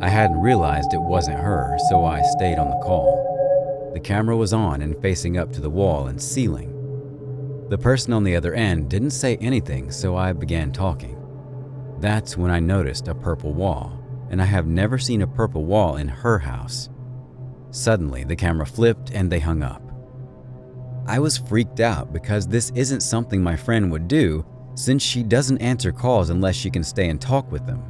I hadn't realized it wasn't her, so I stayed on the call. The camera was on and facing up to the wall and ceiling. The person on the other end didn't say anything, so I began talking. That's when I noticed a purple wall, and I have never seen a purple wall in her house. Suddenly, the camera flipped and they hung up. I was freaked out because this isn't something my friend would do, since she doesn't answer calls unless she can stay and talk with them.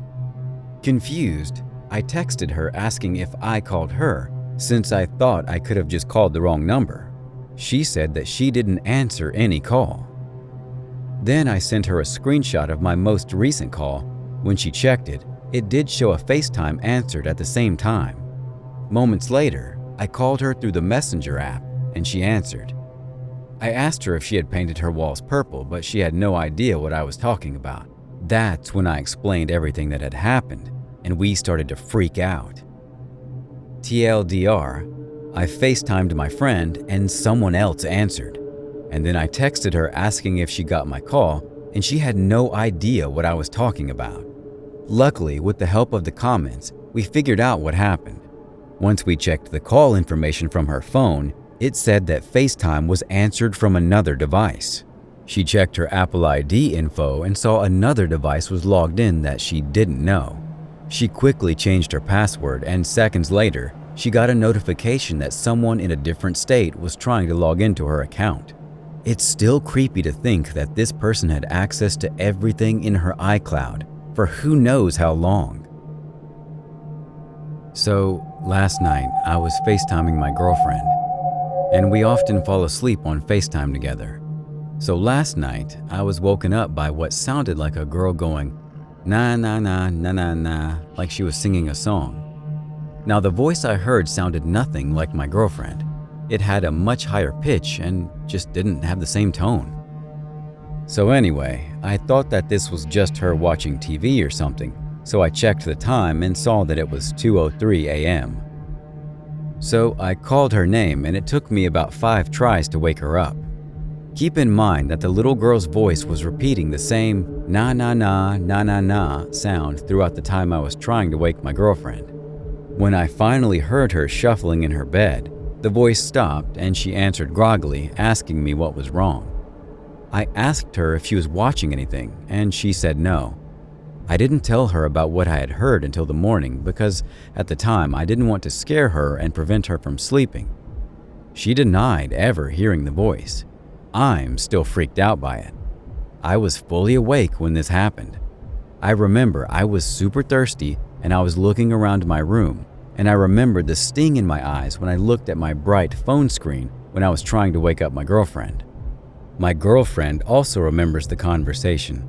Confused, I texted her asking if I called her, since I thought I could have just called the wrong number. She said that she didn't answer any call. Then I sent her a screenshot of my most recent call. When she checked it, it did show a FaceTime answered at the same time. Moments later, I called her through the Messenger app and she answered. I asked her if she had painted her walls purple, but she had no idea what I was talking about. That's when I explained everything that had happened, and we started to freak out. TLDR, I FaceTimed my friend and someone else answered, and then I texted her asking if she got my call, and she had no idea what I was talking about. Luckily, with the help of the comments, we figured out what happened. Once we checked the call information from her phone, it said that FaceTime was answered from another device. She checked her Apple ID info and saw another device was logged in that she didn't know. She quickly changed her password, and seconds later, she got a notification that someone in a different state was trying to log into her account. It's still creepy to think that this person had access to everything in her iCloud for who knows how long. So, last night I was FaceTiming my girlfriend, and we often fall asleep on FaceTime together. So last night, I was woken up by what sounded like a girl going, na na na na na na, like she was singing a song. Now the voice I heard sounded nothing like my girlfriend. It had a much higher pitch and just didn't have the same tone. So anyway, I thought that this was just her watching TV or something, so I checked the time and saw that it was 2:03 a.m. So I called her name, and it took me about 5 tries to wake her up. Keep in mind that the little girl's voice was repeating the same na na na na na na sound throughout the time I was trying to wake my girlfriend. When I finally heard her shuffling in her bed, the voice stopped and she answered groggily, asking me what was wrong. I asked her if she was watching anything, and she said no. I didn't tell her about what I had heard until the morning because at the time I didn't want to scare her and prevent her from sleeping. She denied ever hearing the voice. I'm still freaked out by it. I was fully awake when this happened. I remember I was super thirsty and I was looking around my room, and I remembered the sting in my eyes when I looked at my bright phone screen when I was trying to wake up my girlfriend. My girlfriend also remembers the conversation.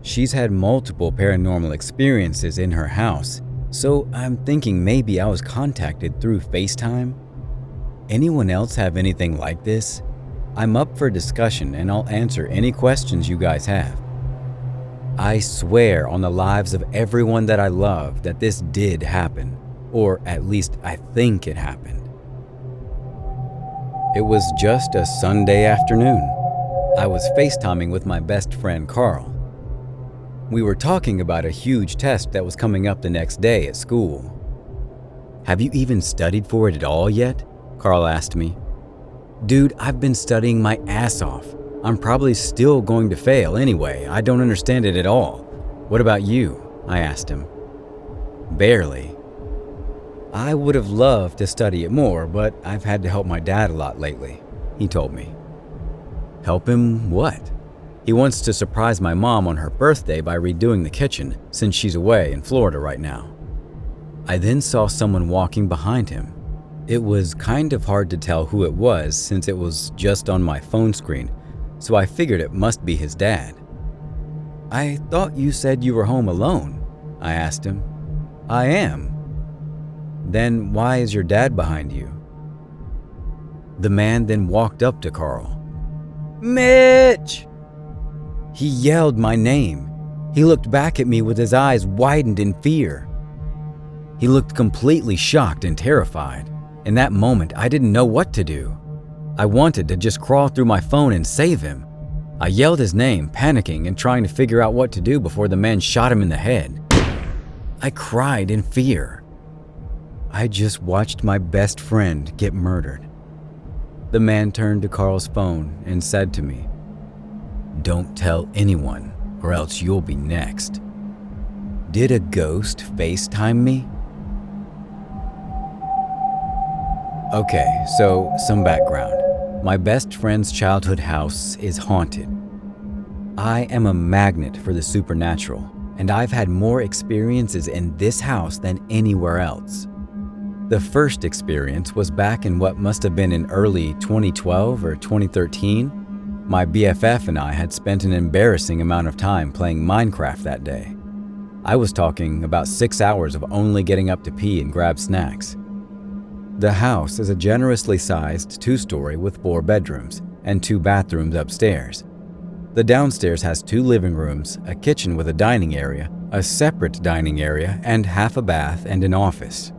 She's had multiple paranormal experiences in her house, so I'm thinking maybe I was contacted through FaceTime. Anyone else have anything like this? I'm up for discussion and I'll answer any questions you guys have. I swear on the lives of everyone that I love that this did happen, or at least I think it happened. It was just a Sunday afternoon. I was FaceTiming with my best friend Carl. We were talking about a huge test that was coming up the next day at school. "Have you even studied for it at all yet?" Carl asked me. "Dude, I've been studying my ass off. I'm probably still going to fail anyway. I don't understand it at all. What about you?" I asked him. "Barely. I would have loved to study it more, but I've had to help my dad a lot lately," he told me. Help him what? He wants to surprise my mom on her birthday by redoing the kitchen since she's away in Florida right now. I then saw someone walking behind him. It was kind of hard to tell who it was since it was just on my phone screen, so I figured it must be his dad. "I thought you said you were home alone," I asked him. "I am." "Then why is your dad behind you?" The man then walked up to Carl. "Mitch!" He yelled my name. He looked back at me with his eyes widened in fear. He looked completely shocked and terrified. In that moment, I didn't know what to do. I wanted to just crawl through my phone and save him. I yelled his name, panicking and trying to figure out what to do before the man shot him in the head. I cried in fear. I just watched my best friend get murdered." The man turned to Carl's phone and said to me, "Don't tell anyone, or else you'll be next." Did a ghost FaceTime me? Okay, so some background. My best friend's childhood house is haunted. I am a magnet for the supernatural, and I've had more experiences in this house than anywhere else. The first experience was back in what must have been in early 2012 or 2013. My BFF and I had spent an embarrassing amount of time playing Minecraft that day. I was talking about 6 hours of only getting up to pee and grab snacks. The house is a generously sized 2-story with 4 bedrooms and 2 bathrooms upstairs. The downstairs has 2 living rooms, a kitchen with a dining area, a separate dining area, and half a bath and an office.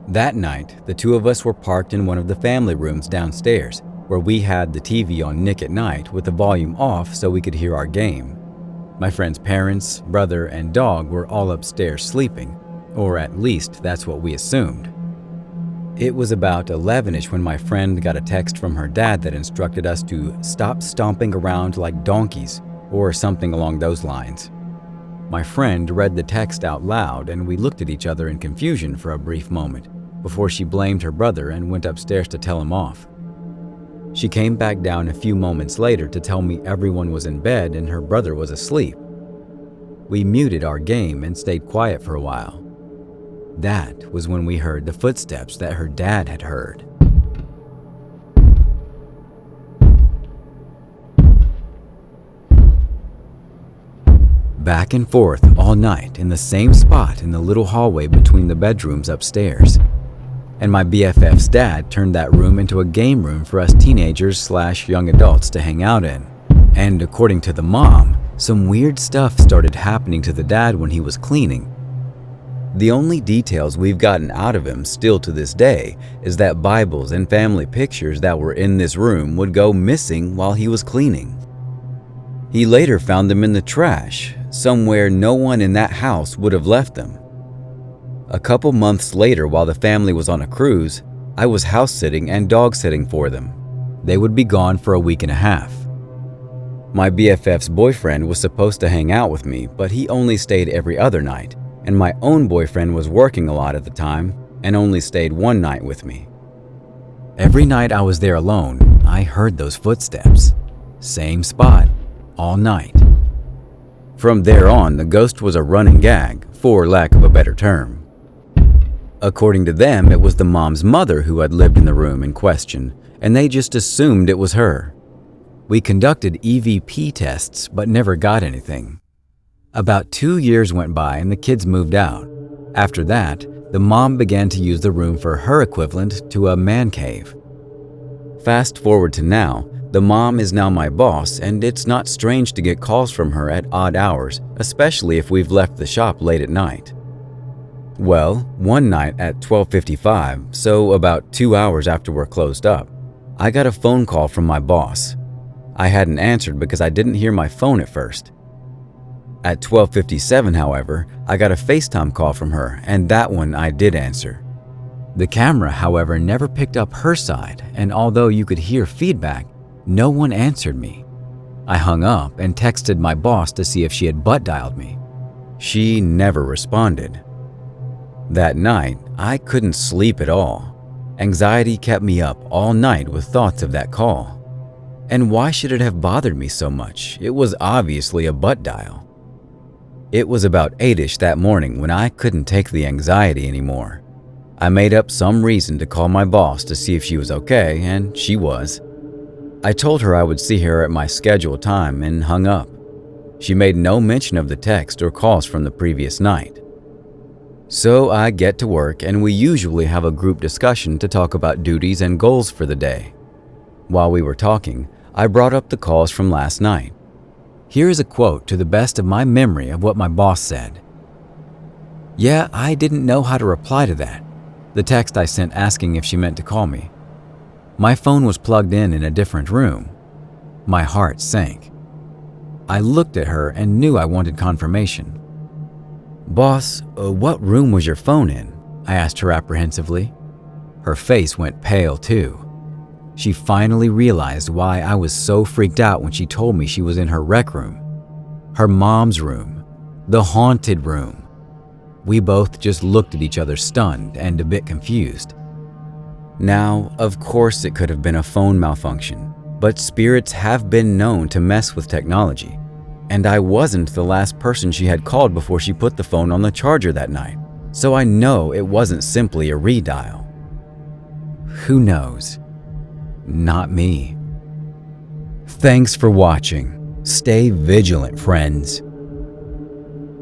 That night, the 2 of us were parked in one of the family rooms downstairs, where we had the TV on Nick at Night with the volume off so we could hear our game. My friend's parents, brother, and dog were all upstairs sleeping, or at least that's what we assumed. It was about 11ish when my friend got a text from her dad that instructed us to stop stomping around like donkeys, or something along those lines. My friend read the text out loud, and we looked at each other in confusion for a brief moment before she blamed her brother and went upstairs to tell him off. She came back down a few moments later to tell me everyone was in bed and her brother was asleep. We muted our game and stayed quiet for a while. That was when we heard the footsteps that her dad had heard. Back and forth all night in the same spot in the little hallway between the bedrooms upstairs. And my BFF's dad turned that room into a game room for us teenagers/young adults to hang out in. And according to the mom, some weird stuff started happening to the dad when he was cleaning. The only details we've gotten out of him still to this day is that Bibles and family pictures that were in this room would go missing while he was cleaning. He later found them in the trash, somewhere no one in that house would have left them. A couple months later, while the family was on a cruise, I was house sitting and dog sitting for them. They would be gone for a week and a half. My BFF's boyfriend was supposed to hang out with me, but he only stayed every other night, and my own boyfriend was working a lot at the time and only stayed one night with me. Every night I was there alone, I heard those footsteps. Same spot, all night. From there on, the ghost was a running gag, for lack of a better term. According to them, it was the mom's mother who had lived in the room in question, and they just assumed it was her. We conducted EVP tests, but never got anything. About 2 years went by and the kids moved out. After that, the mom began to use the room for her equivalent to a man cave. Fast forward to now, the mom is now my boss, and it's not strange to get calls from her at odd hours, especially if we've left the shop late at night. Well, one night at 12:55, so about 2 hours after we're closed up, I got a phone call from my boss. I hadn't answered because I didn't hear my phone at first. At 12:57, however, I got a FaceTime call from her, and that one I did answer. The camera, however, never picked up her side, and although you could hear feedback, no one answered me. I hung up and texted my boss to see if she had butt dialed me. She never responded. That night, I couldn't sleep at all. Anxiety kept me up all night with thoughts of that call. And why should it have bothered me so much? It was obviously a butt dial. It was about 8ish that morning when I couldn't take the anxiety anymore. I made up some reason to call my boss to see if she was okay, and she was. I told her I would see her at my scheduled time and hung up. She made no mention of the text or calls from the previous night. So I get to work, and we usually have a group discussion to talk about duties and goals for the day. While we were talking, I brought up the calls from last night. Here is a quote to the best of my memory of what my boss said. "Yeah, I didn't know how to reply to that. The text I sent asking if she meant to call me. My phone was plugged in a different room." My heart sank. I looked at her and knew I wanted confirmation. "Boss, what room was your phone in?" I asked her apprehensively. Her face went pale too. She finally realized why I was so freaked out when she told me she was in her rec room. Her mom's room. The haunted room. We both just looked at each other stunned and a bit confused. Now, of course it could have been a phone malfunction, but spirits have been known to mess with technology. And I wasn't the last person she had called before she put the phone on the charger that night, so I know it wasn't simply a redial. Who knows? Not me. Thanks for watching. Stay vigilant, friends.